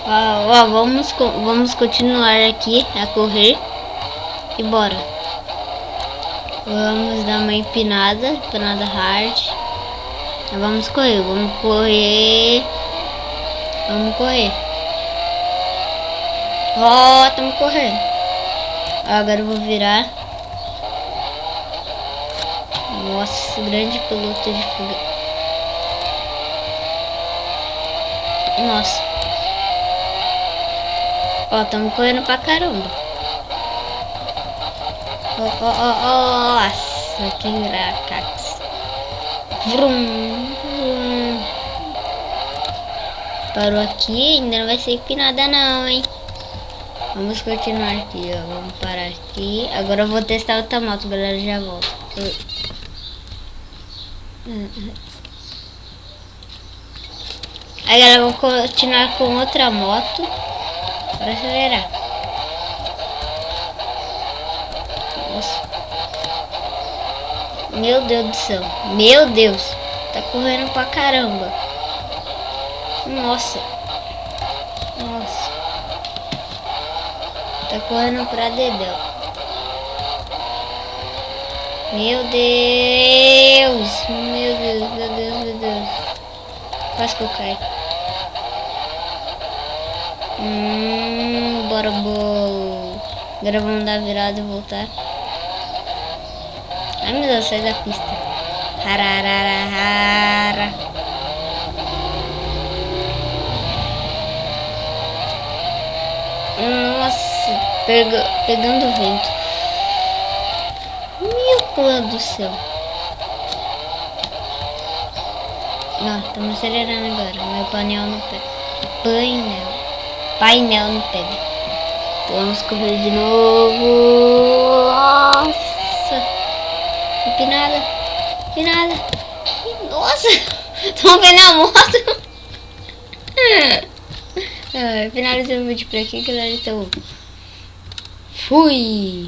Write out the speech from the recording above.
Vamos continuar aqui a correr. E bora. Vamos dar uma empinada hard. Vamos correr. Ó, estamos correndo. Agora eu vou virar. Nossa, grande piloto de fuga. Nossa. Ó, estamos correndo pra caramba. Nossa, que engracax. Vrum. Parou aqui, ainda não vai ser empinada não, hein. Vamos continuar aqui, ó. Vamos parar aqui. Agora eu vou testar outra moto, galera. Já volto. Aí, galera, vou continuar com outra moto para acelerar. Nossa. Meu Deus do céu. Meu Deus. Tá correndo pra caramba. Nossa. Tá correndo pra dedéu. Meu Deus. Quase que eu caio. Bora, bolo. Agora vamos dar a virada e voltar. Ai, meu Deus, sai da pista. Hararara. Nossa, pegando vento. Meu Deus do céu. Não, estamos acelerando agora. Meu painel não pega. Painel não pega. Então vamos correr de novo. Nossa. Empinada. Nossa. Estão vendo a moto? Finalizando o vídeo por aqui, galera. Então, fui!